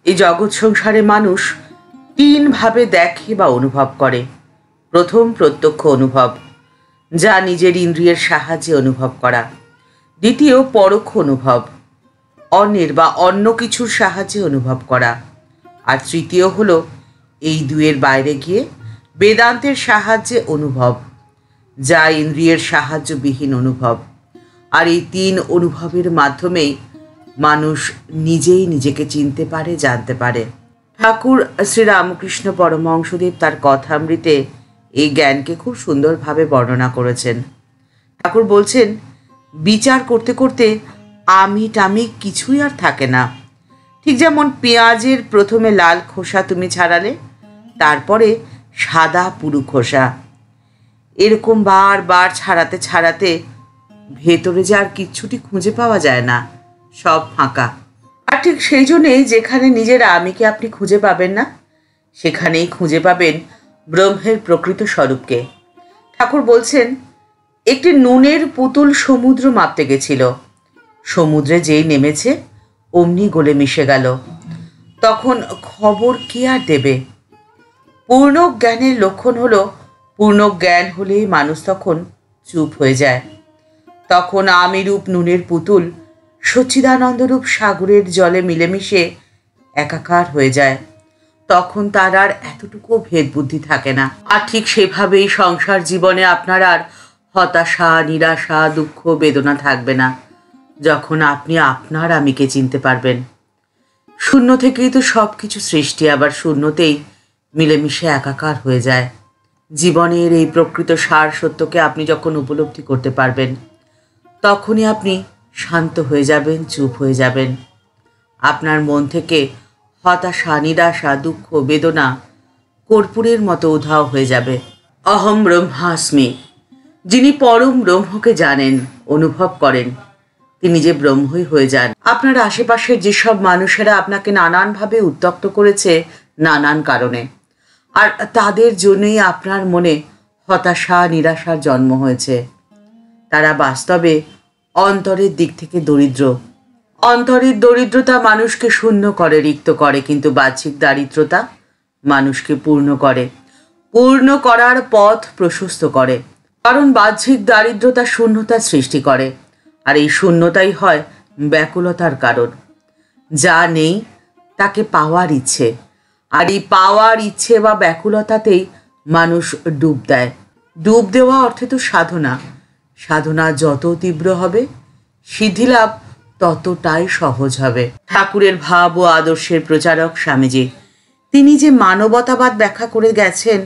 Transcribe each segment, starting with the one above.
এই জগৎ সংসারে মানুষ তিনভাবে দেখে বা অনুভব করে। প্রথম, প্রত্যক্ষ অনুভব, যা নিজের ইন্দ্রিয়ের সাহায্যে অনুভব করা। দ্বিতীয়, পরোক্ষ অনুভব, অন্যের বা অন্য কিছুর সাহায্যে অনুভব করা। আর তৃতীয় হলো এই দুয়ের বাইরে গিয়ে বেদান্তের সাহায্যে অনুভব, যা ইন্দ্রিয়ের সাহায্যবিহীন অনুভব। আর এই তিন অনুভবের মাধ্যমেই মানুষ নিজেই নিজেকে চিনতে পারে, জানতে পারে। ঠাকুর শ্রীরামকৃষ্ণ পরমহংসদেব তার কথামৃতে এই জ্ঞানকে খুব সুন্দরভাবে বর্ণনা করেছেন। ঠাকুর বলছেন, বিচার করতে করতে আমি টামি কিছুই আর থাকে না। ঠিক যেমন পেঁয়াজের প্রথমে লাল খোসা তুমি ছাড়ালে, তারপরে সাদা পুরু খোসা, এরকম বারবার ছাড়াতে ছাড়াতে ভেতরে যে আর কিচ্ছুটি খুঁজে পাওয়া যায় না, সব ফাঁকা। আর ঠিক সেই জন্যেই যেখানে নিজের আমিকে আপনি খুঁজে পাবেন না, সেখানেই খুঁজে পাবেন ব্রহ্মের প্রকৃত স্বরূপকে। ঠাকুর বলছেন, একটি নুনের পুতুল সমুদ্র মাপতে গেছিল। সমুদ্রে যেই নেমেছে অমনি গলে মিশে গেল। তখন খবর কে আর দেবে? পূর্ণ জ্ঞানের লক্ষণ হলো, পূর্ণ জ্ঞান হলেই মানুষ তখন চুপ হয়ে যায়। তখন আমিরূপ নুনের পুতুল সচ্চিদানন্দরূপ সাগরের জলে মিলেমিশে একাকার হয়ে যায়। তখন তার আর এতটুকু ভেদ বুদ্ধি থাকে না। আর ঠিক সেভাবেই সংসার জীবনে আপনার আর হতাশা, নিরাশা, দুঃখ, বেদনা থাকবে না, যখন আপনি আপনার আমিকে চিনতে পারবেন। শূন্য থেকেই তো সব কিছু সৃষ্টি, আবার শূন্যতেই মিলেমিশে একাকার হয়ে যায়। জীবনের এই প্রকৃত সার সত্যকে আপনি যখন উপলব্ধি করতে পারবেন, তখনই আপনি শান্ত হয়ে যাবেন, চুপ হয়ে যাবেন। আপনার মন থেকে হতাশা, নিরাশা, দুঃখ, বেদনা কর্পূরের মতো উধাও হয়ে যাবে। অহম ব্রহ্মাস্মি, যিনি পরম ব্রহ্মকে জানেন, অনুভব করেন, তিনি যে ব্রহ্মই হয়ে যান। আপনার আশেপাশের যেসব মানুষেরা আপনাকে নানানভাবে উত্ত্যক্ত করেছে নানান কারণে, আর তাদের জন্যই আপনার মনে হতাশা, নিরাশার জন্ম হয়েছে, তারা বাস্তবে অন্তরের দিক থেকে দরিদ্র। অন্তরের দরিদ্রতা মানুষকে শূন্য করে, রিক্ত করে, কিন্তু বাহ্যিক দারিদ্রতা মানুষকে পূর্ণ করে, পূর্ণ করার পথ প্রশস্ত করে। কারণ বাহ্যিক দারিদ্রতা শূন্যতা সৃষ্টি করে, আর এই শূন্যতাই হয় ব্যাকুলতার কারণ। যা নেই তাকে পাওয়ার ইচ্ছে, আর এই পাওয়ার ইচ্ছে বা ব্যাকুলতাতেই মানুষ ডুব দেয়। ডুব দেওয়া অর্থে তো সাধনা, সাধনা যত তীব্র হবে সিদ্ধিলাভ ততটাই সহজ হবে। ঠাকুরের ভাব ও আদর্শের প্রচারক স্বামীজি, তিনি যে মানবতাবাদ ব্যাখ্যা করে গেছেন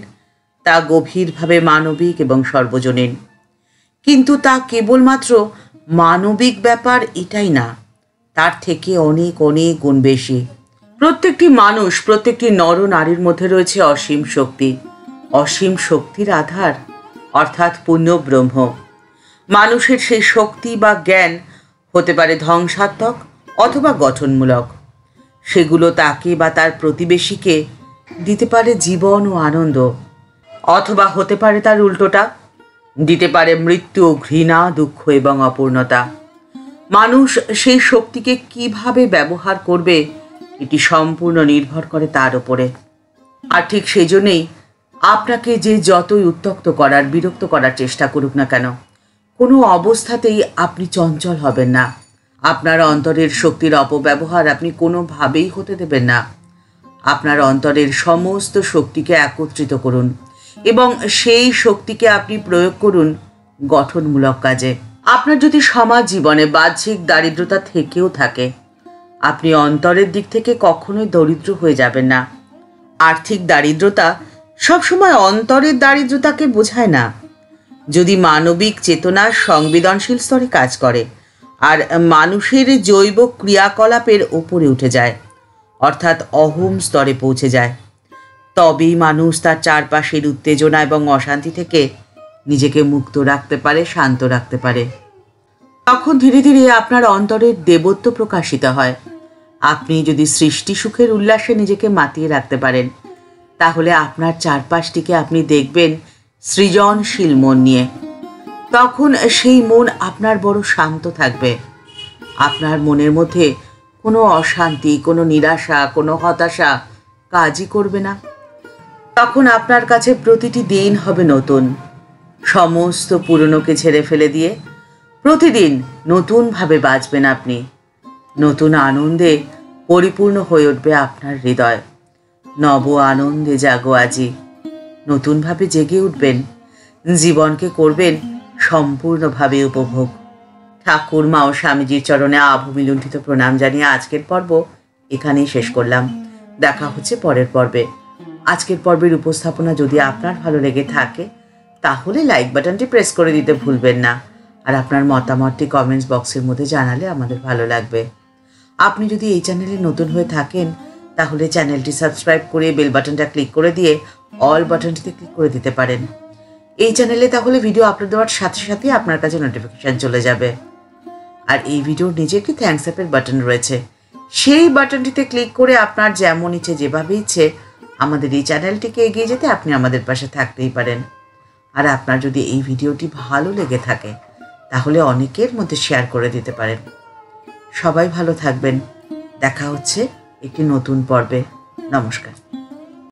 তা গভীরভাবে মানবিক এবং সর্বজনীন। কিন্তু তা কেবলমাত্র মানবিক ব্যাপার এটাই না, তার থেকে অনেক অনেক গুণ বেশি। প্রত্যেকটি মানুষ, প্রত্যেকটি নর নারীর মধ্যে রয়েছে অসীম শক্তি। অসীম শক্তির আধার অর্থাৎ পূর্ণ ব্রহ্ম। মানুষের সেই শক্তি বা জ্ঞান হতে পারে ধ্বংসাত্মক অথবা গঠনমূলক। সেগুলো তাকে বা তার প্রতিবেশীকে দিতে পারে জীবন ও আনন্দ, অথবা হতে পারে তার উল্টোটা, দিতে পারে মৃত্যু, ঘৃণা, দুঃখ এবং অপূর্ণতা। মানুষ সেই শক্তিকে কিভাবে ব্যবহার করবে এটি সম্পূর্ণ নির্ভর করে তার উপরে। আর ঠিক সেই জন্যেই আপনাকে যে যতই উত্ত্যক্ত করার, বিরক্ত করার চেষ্টা করুক না কেন, কোনো অবস্থাতেই আপনি চঞ্চল হবেন না। আপনার অন্তরের শক্তির অপব্যবহার আপনি কোনোভাবেই হতে দেবেন না। আপনার অন্তরের সমস্ত শক্তিকে একত্রিত করুন এবং সেই শক্তিকে আপনি প্রয়োগ করুন গঠনমূলক কাজে। আপনার যদি সমাজ জীবনে বাহ্যিক দারিদ্রতা থেকেও থাকে, আপনি অন্তরের দিক থেকে কখনোই দরিদ্র হয়ে যাবেন না। আর্থিক দারিদ্রতা সবসময় অন্তরের দারিদ্রতাকে বোঝায় না। যদি মানবিক চেতনা সংবেদনশীল স্তরে কাজ করে আর মানুষের জৈব ক্রিয়াকলাপের ওপরে উঠে যায়, অর্থাৎ অহম স্তরে পৌঁছে যায়, তবেই মানুষ তার চারপাশের উত্তেজনা এবং অশান্তি থেকে নিজেকে মুক্ত রাখতে পারে, শান্ত রাখতে পারে। তখন ধীরে ধীরে আপনার অন্তরের দেবত্ব প্রকাশিত হয়। আপনি যদি সৃষ্টি সুখের উল্লাসে নিজেকে মাতিয়ে রাখতে পারেন, তাহলে আপনার চারপাশটিকে আপনি দেখবেন সৃজনশীল মন নিয়ে। তখন সেই মন আপনার বড় শান্ত থাকবে। আপনার মনের মধ্যে কোনো অশান্তি, কোনো নিরাশা, কোনো হতাশা কাজই করবে না। তখন আপনার কাছে প্রতিটি দিন হবে নতুন। সমস্ত পুরনোকে ছেড়ে ফেলে দিয়ে প্রতিদিন নতুনভাবে বাঁচবেন আপনি। নতুন আনন্দে পরিপূর্ণ হয়ে উঠবে আপনার হৃদয়। নব আনন্দে জাগো আজি। নতুনভাবে জেগে উঠবেন, জীবনকে করবেন সম্পূর্ণভাবে উপভোগ। ঠাকুর মা ও স্বামীজির চরণে আভূমি লুণ্ঠিত প্রণাম জানিয়ে আজকের পর্ব এখানেই শেষ করলাম। দেখা হচ্ছে পরের পর্বে। আজকের পর্বের উপস্থাপনা যদি আপনার ভালো লেগে থাকে তাহলে লাইক বাটনটি প্রেস করে দিতে ভুলবেন না। আর আপনার মতামতটি কমেন্টস বক্সের মধ্যে জানালে আমাদের ভালো লাগবে। আপনি যদি এই চ্যানেলে নতুন হয়ে থাকেন তাহলে চ্যানেলটি সাবস্ক্রাইব করে বেল বাটনটা ক্লিক করে দিয়ে অল বাটনটিতে ক্লিক করে দিতে পারেন। এই চ্যানেলে তাহলে ভিডিও আপলোড দেওয়ার সাথে সাথে আপনার কাছে নোটিফিকেশান চলে যাবে। আর এই ভিডিওর নিচে একটি থ্যাঙ্কস অ্যাপের বাটন রয়েছে, সেই বাটনটিতে ক্লিক করে আপনার যেমন ইচ্ছে যেভাবে ইচ্ছে আমাদের এই চ্যানেলটিকে এগিয়ে যেতে আপনি আমাদের পাশে থাকতেই পারেন। আর আপনার যদি এই ভিডিওটি ভালো লেগে থাকে তাহলে অনেকের মধ্যে শেয়ার করে দিতে পারেন। সবাই ভালো থাকবেন। দেখা হচ্ছে একটি নতুন পর্বে। নমস্কার।